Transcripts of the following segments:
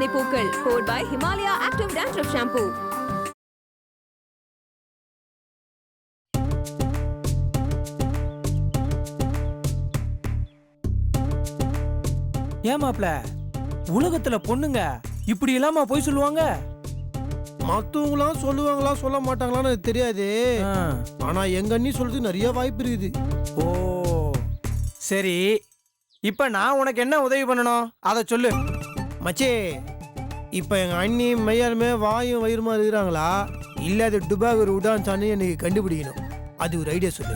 வாசனை பூக்கள் powered by Himalaya Active Dandruff Shampoo. ஏமாப்ல உலகத்துல பொண்ணுங்க இப்படி இல்லாம போய் சொல்லுவாங்க. மத்தவங்களாம் சொல்லுவாங்களா சொல்ல மாட்டாங்களான்னு தெரியாது. ஆனா எங்க அண்ணி சொல்றதுக்கு நிறைய வாய்ப்பு இருக்குது. ஓ சரி, இப்ப நான் உனக்கு என்ன உதவி பண்ணணும் அதை சொல்லு. மச்சே, இப்ப எங்க அண்ணி மையாலுமே வாயும் வயிறுமா இருக்கிறாங்களா இல்ல அது டுபாக் ஒரு உடான்ஸான்னு எனக்கு கண்டுபிடிக்கணும். அது ஒரு ஐடியா சொல்லு.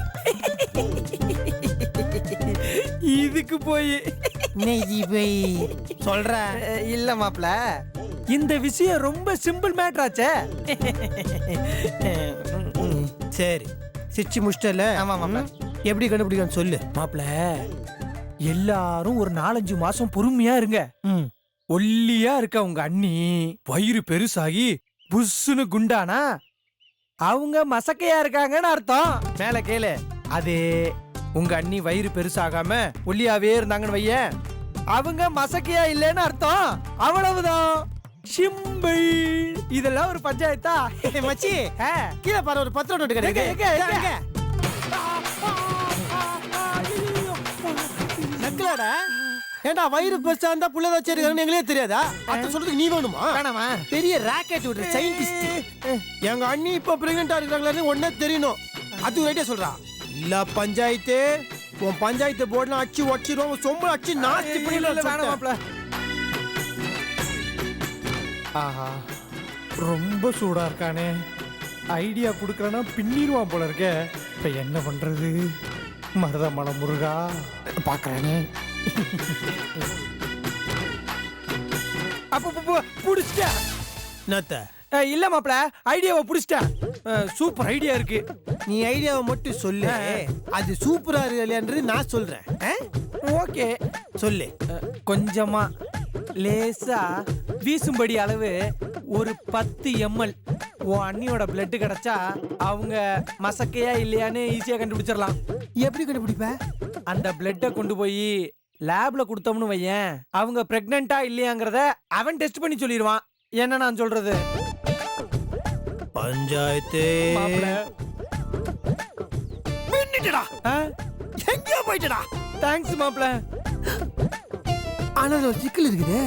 இதுக்கு போய் சொல்ற இல்ல மாப்ள, இந்த விஷயம் ரொம்ப சிம்பிள் மேட்டராச்சே. சரி சிரிச்சு முடிச்சிட்டல. ஆமா மாப்ள, எப்படி கண்டுபிடிக்கன்னு சொல்லு. மாப்ள எல்லாரும் ஒரு 4-5 மாசம் பொறுமையா இருங்க. ஒல்லியா இருக்க உங்க அண்ணி வயிறு பெருசாகி புஷ்ஷுன்னு குண்டானா அவங்க மசக்கையா இருக்காங்கன்னு அர்த்தம். மேல கேளு. அதே உங்க அண்ணி வயிறு பெருசாகாம ஒல்லியாவே இருந்தாங்கன்னு வையேன், அவங்க மசக்கையா இல்லைன்னு அர்த்தம். அவ்வளவுதான், சிம்பிள். இதெல்லாம் ஒரு பஞ்சாயத்தா? மச்சி கீழே பாரு, ஒரு 10 நோட்டு கிடையாது. நக்கலடா. ஏண்டா வயிறு பெருசா இருந்தா புள்ள வச்சிருக்காங்கன்னு எங்களே தெரியாதா? அத சொல்றதுக்கு நீ வேணுமா? வேணாமா? பெரிய ராக்கெட் விடுற சயின்டிஸ்ட். எங்க அண்ணி இப்ப பிரெக்னன்ட்டா இருக்காங்களான்னு ஒண்ணே தெரியணும். அது ஒரு ஐடியா சொல்றா. இல்ல பஞ்சாயத்து, உன் பஞ்சாயத்து போர்டுலாம் அச்சு வச்சிரும், சொம்பு அச்சு நாச்சி வேணாமாப்ல. ஆஹா, ரொம்ப சூடா இருக்கானே. ஐடியா குடுக்கறனா பின்னிடுவான் போல இருக்க. இப்ப என்ன பண்றது? மருதமலை முருகா பாக்குறானே. அப்ப புடிச்சிட்டா. இல்ல மாப்ள, ஐடியாவை புடிச்சிட்டேன். சூப்பர் ஐடியா இருக்கு. நீ ஐடியாவை மட்டும் சொல்லு, அது சூப்பரா இருக்கு இல்லையான்றது நான் சொல்றேன். ஓகே சொல்லு. கொஞ்சமா லேசா வீசும்படி அளவு ஒரு 10 ml உன் அண்ணியோட பிளட் கிடைச்சா அவங்க மசக்கையா இல்லையான்னு ஈஸியா கண்டுபிடிச்சிடலாம். எப்படி கண்டுபிடிப்ப? அந்த பிளட்டை கொண்டு போய் லேப்ல கொடுத்தோம்னு வையேன், அவங்க பிரெக்னன்ட்டா இல்லையாங்கிறத அவன் டெஸ்ட் பண்ணி சொல்லிடுவான். என்ன நான் சொல்றது? பஞ்சாயத்து எங்கேயோ போயிட்டடா. தேங்க்ஸ் மாப்ள. ஆனா ஒரு சிக்கல் இருக்குது.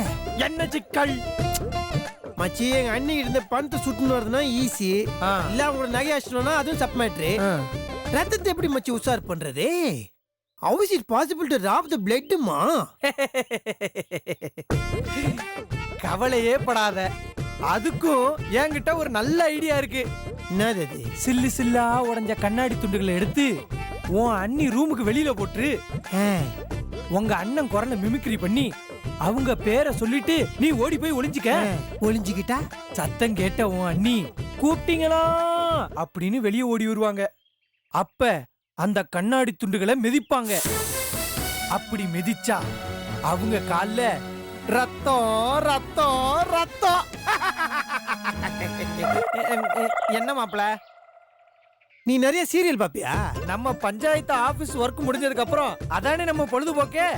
என்ன சிக்கல்? மச்சி, எங்க அண்ணி இருந்த பணத்தை சுட்டுன்னு வருதுன்னா ஈஸி. இல்ல அவங்களோட நகை அடிச்சுனா அதுவும் சப் மேட்ரு. ரத்தத்தை எப்படி மச்சி உஷார் பண்றது? How is it possible to rob the blood மா? கவலையே படாத, அதுக்கும் என்கிட்ட ஒரு நல்ல ஐடியா இருக்கு. என்னது அது? சில்லு சில்லா உடைஞ்ச கண்ணாடி துண்டுகளை எடுத்து உன் அண்ணி ரூமுக்கு வெளியில போட்டு உங்க அண்ணன் குரலை மிமிக்ரி பண்ணி அவங்க பேரை சொல்லிட்டு நீ ஓடி போய் ஒளிஞ்சிக்க. ஒளிஞ்சுக்கிட்டா சத்தம் கேட்ட உன் அண்ணி கூப்பிட்டீங்களா அப்படின்னு வெளியே ஓடி வருவாங்க. அப்ப அந்த கண்ணாடி துண்டுகளை மிதிப்பாங்க. அப்படி மிதிச்சா அவங்க கால்ல ரத்தம் ரத்தம் ரத்தம். என்ன மாப்ள, நீ நிறைய சீரியல் பாப்பியா? நம்ம பஞ்சாயத்து ஆபீஸ் ஒர்க் முடிஞ்சதுக்கு அப்புறம் அதானே நம்ம பொழுதுபோக்கே.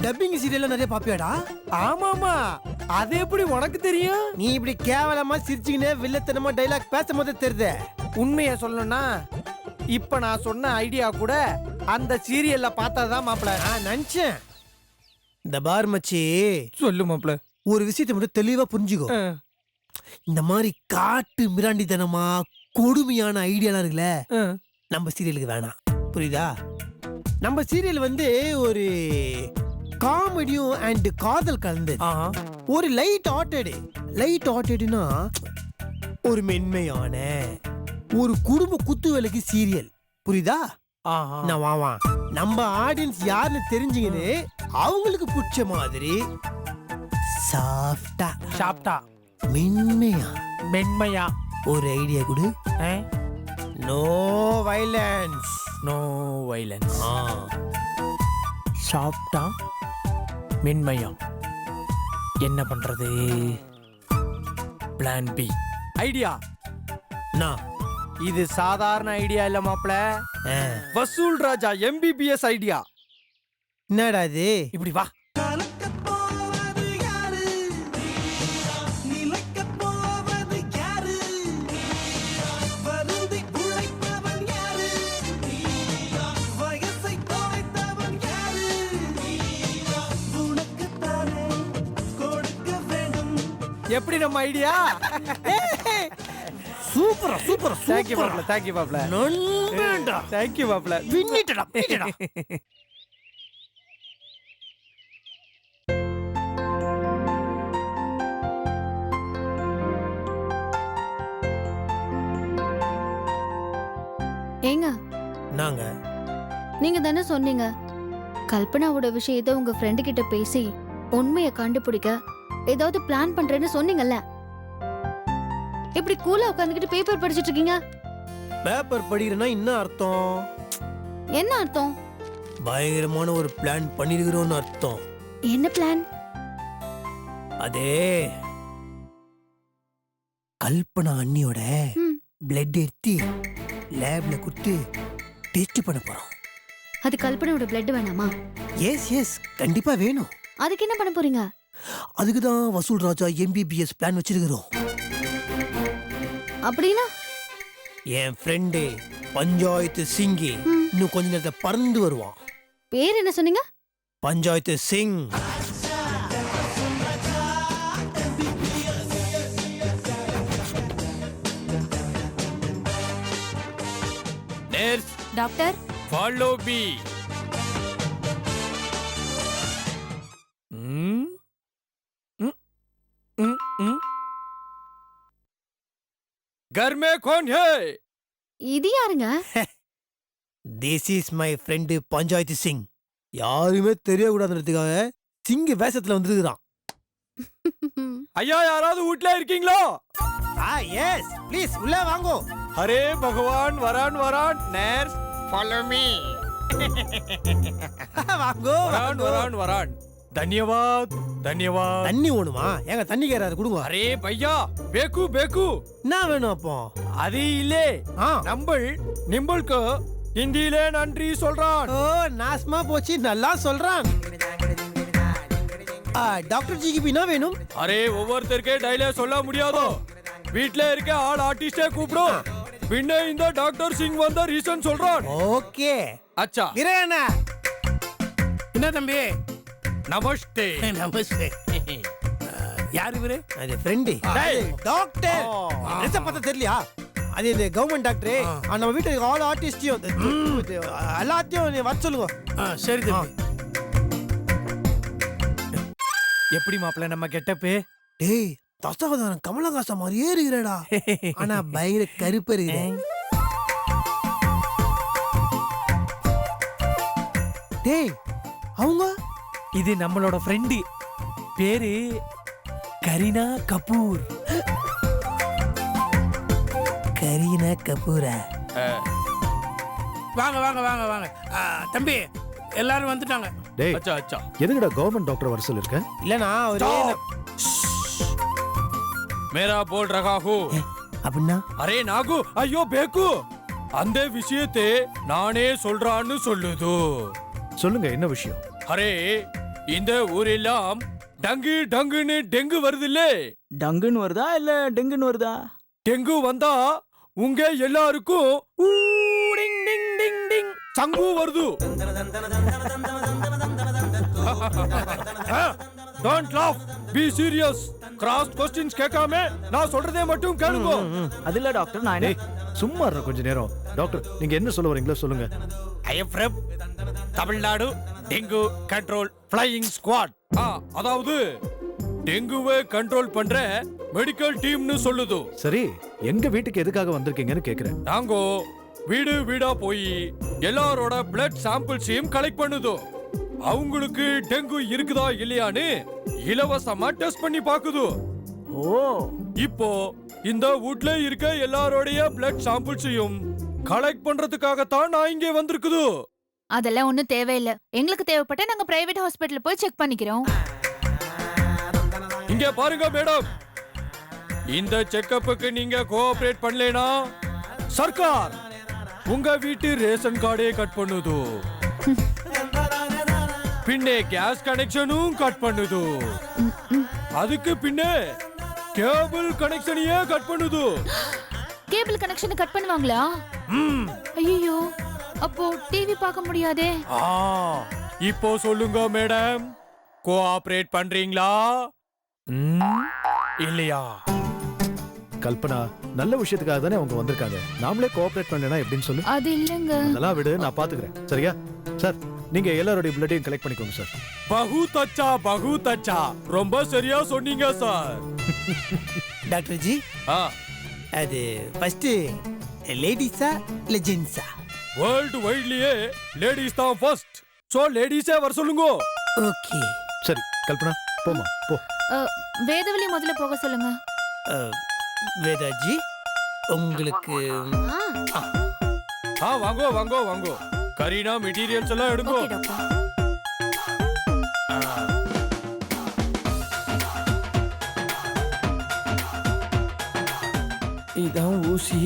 டப்பிங் சீரியல் நிறைய பாப்பியாடா? ஆமாமா, அது எப்படி உனக்கு தெரியும்? நீ இப்படி கேவலமா சிரிச்சுக்கினே வில்லத்தனமா டைலாக் பேசும்போது தெரியுது. உண்மைய சொல்லணும்னா இப்ப நான் சொன்ன ஐடியா கூட அந்த சீரியல்ல பார்த்ததான் மாப்ள. நான் நினைச்சேன். இந்த பார் மச்சி, சொல்லு மாப்ள. ஒரு விஷயத்தை மட்டும் தெளிவா புரிஞ்சுக்கோ. இந்த மாதிரி காட்டு மிராண்டித்தனமா கொடுமையான ஐடியாலாம் இருக்குல்ல, நம்ம சீரியலுக்கு வேணாம். புரியுதா? நம்ம சீரியல் வந்து ஒரு காமெடியும் அண்ட் காதல் கலந்து ஒரு லைட் ஹார்ட்டட்னா ஒரு மென்மையான ஒரு குடும்ப குத்து வேலைக்கு சீரியல். புரியுதா? நான் வாவா நம்ம ஆடியன்ஸ் யாருன்னு தெரிஞ்சுக்கின்னு அவங்களுக்கு பிடிச்ச மாதிரி சாஃப்டா மென்மையா ஒரு ஐடியா கொடு. No violence. சாஃப்டா மென்மையா. என்ன பண்றது? Plan B idea. இது சாதாரண ஐடியா இல்ல மாப்ள, வசூல் ராஜா MBBS ஐடியா. என்னடா இது? இப்படி வா. எப்படி நம்ம ஐடியா? சூப்பரா சூப்பரா தேங்க்யூ சூப்பரா மாப்ள, தேங்க்யூ மாப்ள. நண்பேண்டா தேங்க்யூ மாப்ள. பின்னிட்டடா. ஏங்க நாங்க நீங்க தானே சொன்னீங்க கல்பனாவோட விஷயத்தை உங்க ஃப்ரெண்டு கிட்ட பேசி உண்மையை கண்டுபிடிக்க ஏதாவது பிளான் பண்றேன்னு சொன்னீங்கல்ல. இப்படி கூலா உட்காந்துக்கிட்டு பேப்பர் படிச்சிட்டு இருக்கீங்க. பேப்பர் படிக்கிறேன்னா என்ன அர்த்தம்? என்ன அர்த்தம்? பயங்கரமான ஒரு பிளான் பண்ணிருக்கிறோம்னு அர்த்தம். என்ன பிளான்? அதே கல்பனா அண்ணியோட ம், பிளட் எடுத்து லேப்ல கொடுத்து டெஸ்ட் பண்ண போறோம். அது கல்பனாவோட பிளட் வேணாமா? எஸ் எஸ் கண்டிப்பா வேணும். அதுக்கு என்ன பண்ண போறீங்க? அதுக்கு தான் வசூல் ராஜா MBBS பிளான் வச்சிருக்கிறோம். அப்படின்னா என் ஃப்ரெண்டு பஞ்சாயத்து சிங்கி ம், இன்னும் கொஞ்ச நேரத்தை பறந்து வருவான். பேர் என்ன சொன்னீங்க? Panchayat Singh. Nurse, doctor follow me. ம் ம் ம் ம். घर में कौन है? இது யாருங்க? This is my friend panchayat Singh. யாருமே தெரியக்கூடாதுன்றதுக்காக சிங்க வேஷத்துல வந்துருக்கான். ஐயா யாராவது வீட்ல இருக்கீங்களோ? எஸ் ப்ளீஸ் உள்ள வாங்கோ. அரே பகவான் வரான் வரான். Nurse follow me. வாங்கோ வரான் வரான் வரான். धन्यवाद धन्यवाद. தண்ணி வேணுமா? ஏங்க தண்ணி கேறாரு கொடுங்க. அரே பையா பேக்கு பேக்கு. என்ன வேணும் அப்போ? அது இல்லே ஆ. நிம்பளுக்கு ஹிந்தியிலே நன்றி சொல்றான். ஓ நாஸ்மா போச்சு, நல்லா சொல்றான். டாக்டர் ஜிக்கு என்ன வேணும்? அரே ஒவ்வொருத்தருக்கே டைலே சொல்ல முடியாதோ. வீட்ல இருக்க ஆள் ஆர்டிஸ்டே கூப்பிடும். பின்ன இந்த டாக்டர் சிங் வந்த ரீசன் சொல்றான். ஓகே அச்சா வீரண்ணா. என்ன தம்பி? நமஸ்தே. நமஸ்தே. யார் இவரு? அது ஃப்ரெண்டு. டாக்டர் என்ன பார்த்தா தெரியலையா? அது இந்த கவர்மெண்ட் டாக்டர். நம்ம வீட்டுக்கு ஆல் ஆர்டிஸ்டையும் எல்லாத்தையும் நீ வர சொல்லுங்க. சரி தம்பி. எப்படி மாப்ள நம்ம கெட்டப்பு? டேய் தசாவதாரம் கமலஹாசன் மாதிரியே இருக்கிறடா. ஆனா பயங்கர கருப்பு இருக்கிற. டேய் அவங்க இது நம்மளோட ஃப்ரெண்டு. பேரு கரீனா கபூர். கரீனா கபூரா? வாங்க வாங்க வாங்க வாங்க தம்பி எல்லாரும் வந்துட்டாங்க. டேய் அச்சா அச்சா. எதுக்குடா கவர்மெண்ட் டாக்டர் வரிசையில் இருக்க? இல்லனா ஒரே மேரா போல் ரகா ஹூ. அப்படின்னா அரே நாகு ஐயோ பேக்கு அந்த விஷயத்தை நானே சொல்றான்னு சொல்லுது. சொல்லுங்க என்ன விஷயம்? அரே இந்த ஊரெல்லாம் டங்கு டங்குன்னு டெங்கு வருதுல்லே. டங்குன்னு வருதா இல்ல டெங்குன்னு வருதா? டெங்கு வந்தா உங்க எல்லாருக்கும் ஊ டிங் டிங் டிங் டிங் சங்கு வருது. Don't laugh, be serious. Cross questions கேட்காம நான் சொல்றதே மட்டும் கேளுங்க. அது இல்ல டாக்டர், நான் டேய் சும்மா இருங்க கொஞ்ச நேரம். டாக்டர் நீங்க என்ன சொல்ல வரீங்களோ சொல்லுங்க. I am from Tamil Nadu dengue control flying squad. அதாவது டெங்குவை கண்ட்ரோல் பண்ற மெடிக்கல் டீம்னு சொல்லுது. சரி எங்க வீட்டுக்கு எதுக்காக வந்திருக்கீங்கன்னு கேக்குறேன். நாங்கோ வீடு வீடா போய் எல்லாரோட பிளட் சாம்பிள்ஸையும் கலெக்ட் பண்ணுது. அவங்களுக்கு டெங்கு இருக்குதா இல்லையான்னு இலவசமா டெஸ்ட் பண்ணி பாக்குது. ஓ இப்போ இந்த வீட்ல இருக்க எல்லாரோடைய பிளட் சாம்பிள்ஸையும் கலெக்ட் பண்றதுக்காகத்தான் நான் இங்கே வந்திருக்குது. அதெல்லாம் ஒண்ணும் தேவையில்லை. எங்களுக்கு தேவைப்பட்ட நாங்க பிரைவேட் ஹாஸ்பிடல்ல போய் செக் பண்ணிக்கிறோம். இங்க பாருங்க மேடம், இந்த செக்கப்புக்கு நீங்க கோஆபரேட் பண்ணலேனா சர்க்கார் உங்க வீட்டு ரேஷன் கார்டே கட் பண்ணுது. பின்னே கேஸ் கனெக்ஷனும் கட் பண்ணுது. அதுக்கு பின்னே கேபிள் கனெக்ஷனையே கட் பண்ணுது. கேபிள் கனெக்ஷன் கட் பண்ணுவாங்களா? ஐயோ, அப்போ டிவி பார்க்க முடியாதே. இப்போ சொல்லுங்க மேடம், கோஆபரேட் பண்றீங்களா? இல்லையா? கல்பனா நல்ல விஷயத்துக்காக தானே அவங்க வந்திருக்காங்க. நாமளே கோஆபரேட் பண்ணலனா எப்படின்னு சொல்லு. அது இல்லங்க. அதெல்லாம் விடு, நான் பாத்துக்கிறேன். சரியா சார்? நீங்க எல்லாரோட பிளட்டையும் கலெக்ட் பண்ணிக்கோங்க சார். பகுத் அச்சா, ரொம்ப சரியா சொன்னீங்க சார். டாக்டர் ஜி, அது ஃபர்ஸ்ட் லேடிஸா இல்ல ஜென்ஸா? வேர்ல்டு வைட்லயே லேடிஸ் தான் ஃபர்ஸ்ட். சோ லேடிஸே வர சொல்லுங்க. ஓகே. சரி கல்பனா போமா போ. வேதவழி முதல்ல போக சொல்லுங்க. வேதாஜி, உங்களுக்கு வாங்கோ. கரீனா மெட்டீரியல்ஸ் எல்லாம் எடுங்க. Okay doctor. இதான் ஊசி.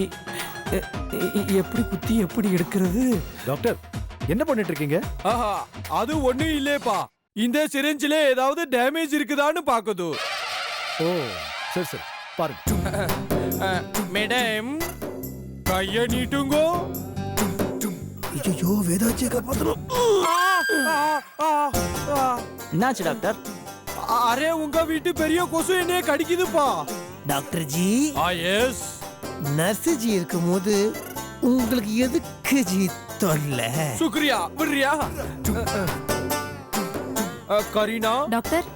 எப்படி குத்தி எப்படி எடுக்கிறது? டாக்டர் என்ன பண்ணிட்டு இருக்கீங்க? ஆஹா, அது ஒண்ணு இல்லேப்பா. இந்த சிரிஞ்சில ஏதாவது டேமேஜ் இருக்குதான்னு பாக்குது. ஓ சரி சரி பாருங்க. மேடம் கைய நீட்டுங்கோ. ஐயோ வேதாஜியை காப்பாத்தணும். என்னாச்சு டாக்டர்? அரே உங்க வீட்டு பெரிய கொசு என்னைய கடிக்குதுப்பா. Doctor ji, yes. Nurse ji இருக்கும்போது உங்களுக்கு எதுக்கு ஜி தொல்லை? சுக்ரியா விடுறியா? கரீனா டாக்டர்.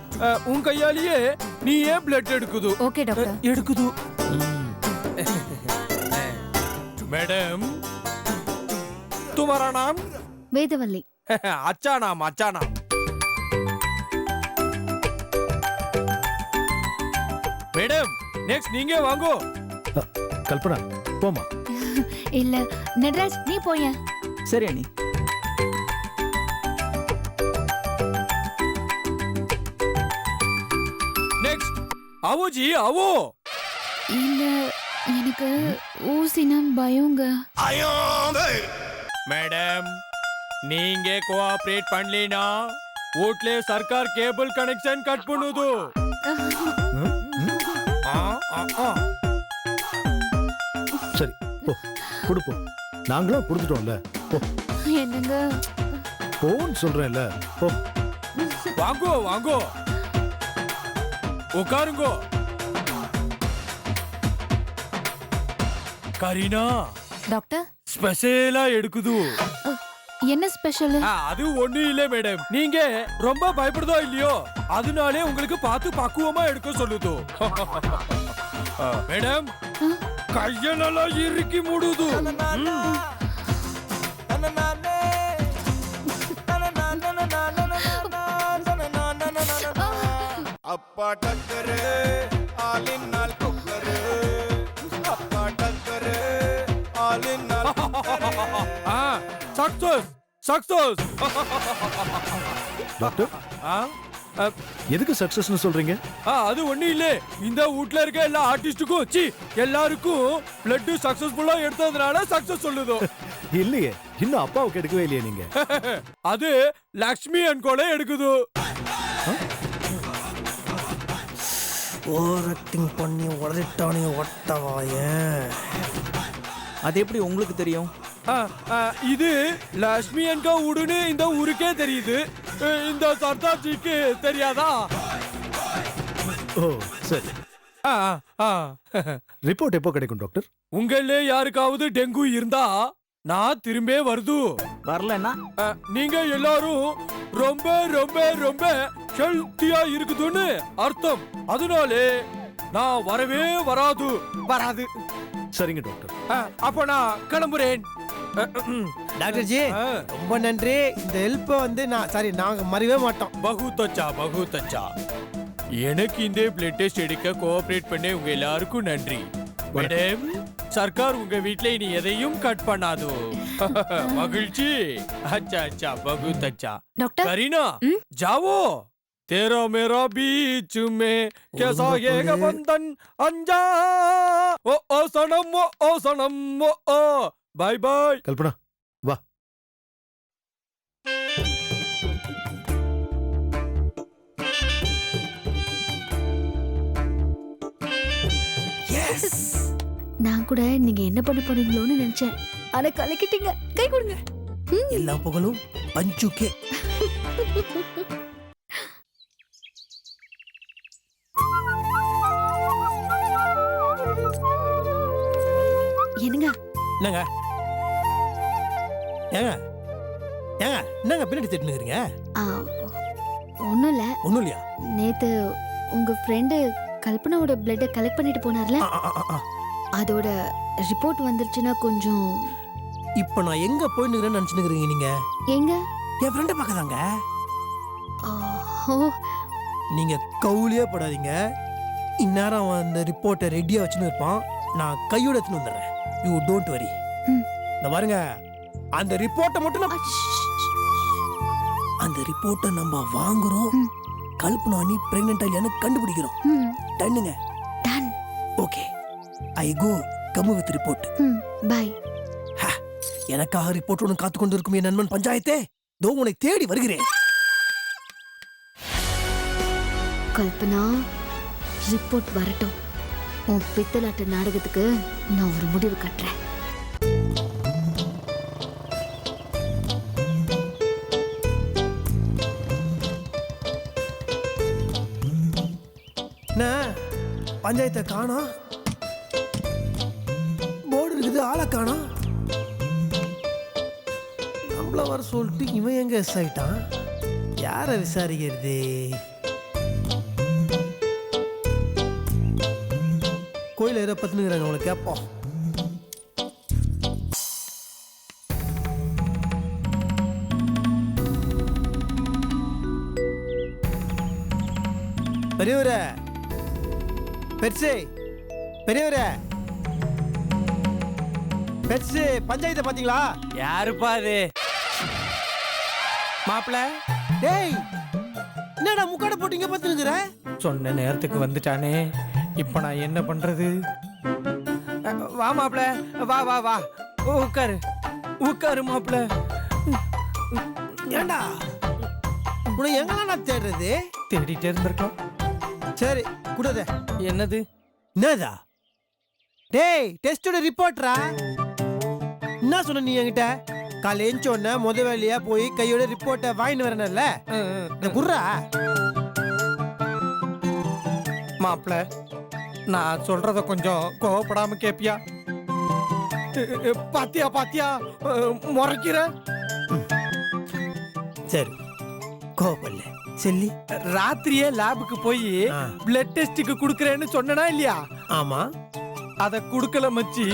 உன் கையாலேயே நீ ஏன் பிளட் எடுக்குது? Okay doctor. எடுக்குது. मैडम तुम्हारा नाम? வேதவல்லி. अच्छा नाम. மேடம் நெக்ஸ்ட் நீங்க வாங்கோ. கல்பனா போமா. இல்ல நடராஜ் நீ போய. சரி அண்ணி. நெக்ஸ்ட் आवो जी आवो. இல்ல எனக்கு ஊசினா பயங்க. மேடம் நீங்க கோஆபரேட் பண்ணலினா வீட்ல சர்க்கார் கேபிள் கனெக்ஷன் கட் பண்ணுது. சரி போ குடுப்போ. நாங்களும் கொடுத்துட்டோம்ல. போ என்னங்க போன்னு சொல்றேன்ல. போ. வாங்கோ உட்காருங்கோ. கரீனா டாக்டர். ஸ்பெஷலா எடுக்குது. என்ன ஸ்பெஷல்? அது ஒண்ணு இல்ல மேடம், நீங்க ரொம்ப பயப்படுதோ இல்லையோ அதனாலே உங்களுக்கு பார்த்து பக்குவமா எடுக்க சொல்லுது. மேடம் கைய நல்லா இறுக்கி மூடுது. அப்பா டக்கரு ஆலின் நாள் குக்கரு. அப்பா டக்கரு ஆலின் நாள் சக்சஸ். டாக்டர் எதுக்கு சக்சஸ்னு சொல்றீங்க? அது ஒண்ணு இல்ல, இந்த வீட்ல இருக்க எல்லா ஆர்டிஸ்டுக்கும் எல்லாருக்கும் பிளட் சக்சஸ்ஃபுல்லா எடுத்ததுனால சக்சஸ் சொல்லுதோ. இல்லையே, இன்னும் அப்பாவுக்கு எடுக்கவே இல்லையே நீங்க. அது லக்ஷ்மி அன்கோல எடுக்குது. ஓவர் ஆக்டிங் பண்ணி உடலிட்டானே ஒட்டவாய. அது எப்படி உங்களுக்கு தெரியும்? இது லக்ஷ்மி அன்கா உடுன்னு இந்த ஊருக்கே தெரியுது, இந்த சர்தார்ஜிக்கு தெரியாதா? ஓ சரி. ரிப்போர்ட் எப்போ கிடைக்கும் டாக்டர்? உங்களே யாருக்காவது டெங்கு இருந்தா நான் திரும்பே வருது. வரலன்னா நீங்க எல்லாரும் ரொம்ப ரொம்ப ரொம்ப ஹெல்த்தியா இருக்குதுன்னு அர்த்தம். அதனாலே நான் வரவே வராது. சரிங்க டாக்டர். அப்ப நான் கிளம்புறேன். டாக்டர் ஜி ரொம்ப நன்றி. இந்த ஹெல்ப் வந்து நாங்க மறவே மாட்டோம். பகுத் அச்சா. எனக்கு இந்த பிளட் டெஸ்ட் எடுக்க கோஆபரேட் பண்ண உங்க எல்லாருக்கும் நன்றி. மேடம் சர்க்கார் உங்க வீட்ல இனி எதையும் கட் பண்ணாது. மகிழ்ச்சி. अच्छा बहुत अच्छा. டாக்டர். करीना जाओ. तेरा मेरा बीच में कैसा ये बंधन अंजा. ओ सनम ओ बाय बाय. கல்பனா வா. நான் கூட நீங்க என்ன பண்ண போறீங்களோன்னு நினைச்சேன். ஆனா கலக்கிட்டீங்க. கை கொடுங்க. எல்லா புகழும் பஞ்சுக்கே. என்னங்க ஏங்க ஏங்க என்னங்க பின்னாடி திட்டுனுக்குறீங்க? ஒன்றும் இல்லை. ஒன்றும் இல்லையா? நேத்து உங்க ஃப்ரெண்டு கல்பனாவோட பிளட்டை கலெக்ட் பண்ணிட்டு போனார்ல, அதோட ரிப்போர்ட் வந்துருச்சுன்னா கொஞ்சம். இப்போ நான் எங்க போயின்னு நினைச்சுக்கிறீங்க நீங்க? எங்க? என் ஃப்ரெண்டை பார்க்கதாங்க. ஓ, நீங்க கவுலியே படாதீங்க. இந்நேரம் அவன் அந்த ரிப்போர்ட்டை ரெடியா வச்சுன்னு இருப்பான். நான் கையோட எடுத்துன்னு வந்துடுறேன். You don't worry. இந்த பாருங்க, அந்த ரிப்போர்ட்டை மட்டும் அந்த ரிப்போர்ட்டை நம்ம வாங்குறோம். கல்பனா நீ பிரெக்னென்ட் இல்லையான்னு கண்டுபிடிக்கிறோம். டன்னுங்க. Done. Okay, I go come with report. Bye. எனக்காக ரிப்போர்ட் ஒன்று காத்து கொண்டு இருக்கும் என் நண்பன் பஞ்சாயத்தே, தோ உன்னை தேடி வருகிறேன். கல்பனா, ரிப்போர்ட் வரட்டும். உன் பித்தலாட்ட நாடகத்துக்கு நான் ஒரு முடிவு கட்டுறேன். என்ன பஞ்சாயத்தை காணோம், போர்டு இருக்குது, ஆளை காணோம். நம்மள வர சொல்லிட்டு இவன் எங்க எஸ் ஆயிட்டான்? யாரை விசாரிக்கிறது? கோயில ஏற பத்துனுங்கிறாங்க, அவங்களை கேட்போம். பெரியவரே, பெருசே, பெரியவரே, பெருசு, பஞ்சாயத்தை பாத்தீங்களா? யாருப்பா அது? மாப்பிள, டேய் என்னடா முக்காட போட்டீங்க பத்துனுங்கிற? சொன்ன நேரத்துக்கு வந்துட்டானே, இப்ப நான் என்ன பண்றது? வா மாப்பிள, வா வா வா, உட்காரு உட்காரு மாப்பிள. ஏண்டா உன்னை எங்கெல்லாம் நான் தேடுறது? தேடிட்டே இருந்திருக்கோம். சரி கூடாத. என்னது? என்னதா? டேய் டெஸ்டோட ரிப்போர்ட்ரா. என்ன சொன்ன நீ என்கிட்ட? காலை எழுந்த உடனே முத வேலையா போய் கையோட ரிப்போர்ட்டை வாங்கிட்டு வரணும்ல, குர்ரா. மாப்பிள, நான் சொல்றத கொஞ்சம் கோவப்படாம கேப்பியா? பாத்தியா பாத்தியா முறைக்கிற? சரி கோவப்படல செல்லி. ராத்திரியே லேபுக்கு போய் பிளட் டெஸ்டுக்கு குடுக்கறேன்னு சொன்னனா இல்லையா? ஆமா. அத குடுக்கல மச்சி.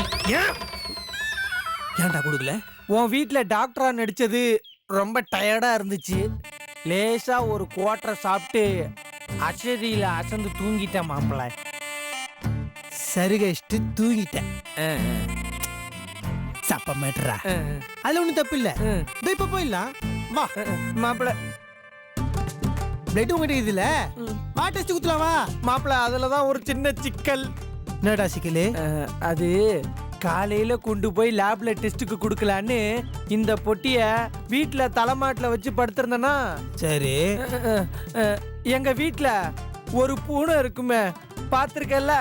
ஏன்டா குடுக்கல? உன் வீட்ல டாக்டரா நடிச்சது ரொம்ப டயர்டா இருந்துச்சு. லேசா ஒரு குவார்டரை சாப்பிட்டு அசதியில அசந்து தூங்கிட்டேன் மாப்பிள. சருகஷ்டு தூங்கிட்டேன். சப்ப மேட்டரா, அதுல ஒண்ணும் தப்பு இல்ல. இப்ப போயிடலாம் வா. மாப்பிள, பிளட் உங்ககிட்ட இதுல வா, டெஸ்ட் குத்துலாம் வா. மாப்பிள, அதுலதான் ஒரு சின்ன சிக்கல். என்னடா சிக்கலு? அது காலையில கொண்டு போய் லேப்ல டெஸ்டுக்கு கொடுக்கலான்னு இந்த பொட்டிய வீட்டுல தலைமாட்டுல வச்சு படுத்திருந்தனா. சரி. எங்க வீட்டுல ஒரு பூனை இருக்குமே, பாத்திருக்கல?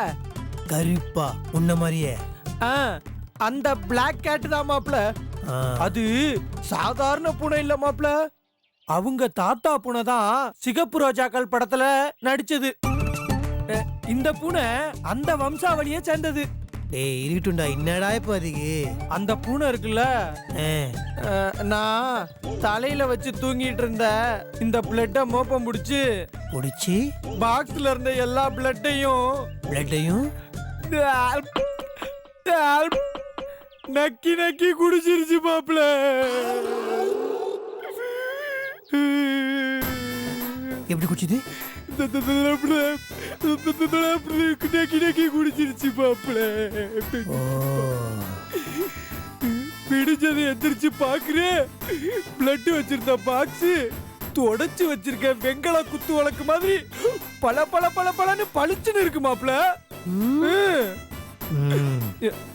கருப்பா உன்ன மாதிரியே. அந்த பிளாக் கேட் தான் மாப்பிள. அது சாதாரண பூனை இல்ல மாப்பிள. அவங்க தாத்தா பூனை தான் சிகப்பு ரோஜாக்கள் படத்துல நடிச்சது. இந்த பூனை அந்த வம்சாவளியை சேர்ந்தது. டேய் இருக்கட்டும்டா, என்னடா இப்ப அதுக்கு? அந்த பூனை இருக்குல்ல, நான் தலையில வச்சு தூங்கிட்டு இருந்த இந்த பிளட்ட மோப்பம் முடிச்சு பாக்ஸ்ல இருந்த எல்லா பிளட்டையும் நக்கி நக்கி குடிச்சிருச்சு மாப்பிள. எப்படி குடிச்சது? நக்கி நக்கி குடிச்சிருச்சு மாப்பிள. பிடிச்சதை எந்திரிச்சு பாக்குறேன், பிளட் வச்சிருந்த பாக்ஸ் தொடச்சு வச்சிருக்க வெங்கல குத்து வழக்கு மாதிரி பல பல பல பலன்னு பளிச்சுன்னு இருக்கு மாப்பிள.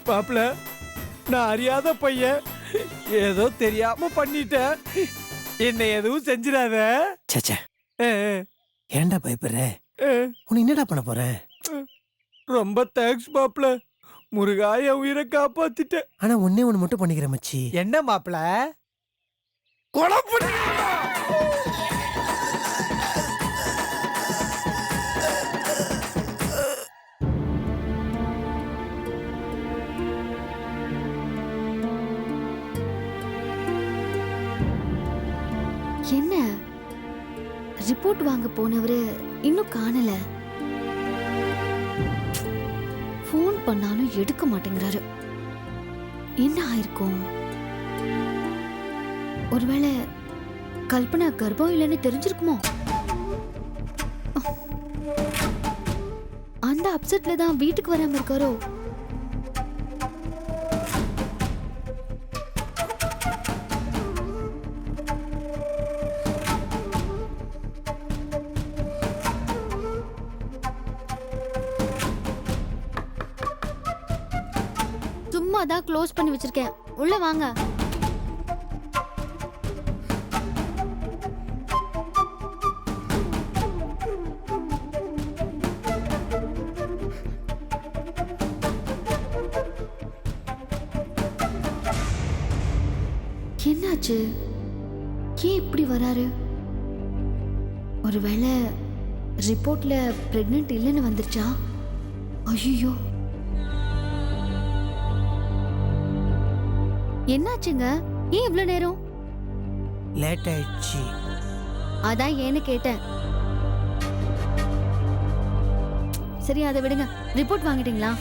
மாப்பிள, நான் அறியாத பையன், ஏதோ தெரியாம பண்ணிட்டேன். என்ன எதுவும் செஞ்சிடாத. ஏன்டா பயப்படுற? உன்னை என்னடா பண்ண போற? ரொம்ப தேங்க்ஸ் மாப்பிள, முருகாய உயிரை காப்பாத்திட்ட. ஆனா ஒன்னே ஒண்ணு மட்டும் பண்ணிக்கிற மச்சி. என்ன மாப்பிள? கொலை பண்ண ரிப்போர்ட் வாங்க போனவரு இன்னும் காணல. ஃபோன் பண்ணாலும் எடுக்க மாட்டேங்கிறாரு. என்ன ஆயிருக்கும்? ஒருவேளை கல்பனா கர்ப்பம் இல்லைன்னு தெரிஞ்சிருக்குமோ? அந்த அப்செட்ல தான் வீட்டுக்கு வராம இருக்காரோ? சும்மா தான் க்ளோஸ் பண்ணி வச்சிருக்கேன். உள்ள வாங்க. என்னாச்சு? ஏன் இப்படி வராரு? ஒருவேளை ரிப்போர்ட்ல பிரெக்னென்ட் இல்லைன்னு வந்துருச்சா? ஐயோ, என்னாச்சுங்க? ஏன் இவ்வளவு நேரம்? லேட் ஆயிடுச்சு. அதான் ஏன்னு கேட்டேன். சரி, அதை விடுங்க. ரிப்போர்ட் வாங்கிட்டீங்களா?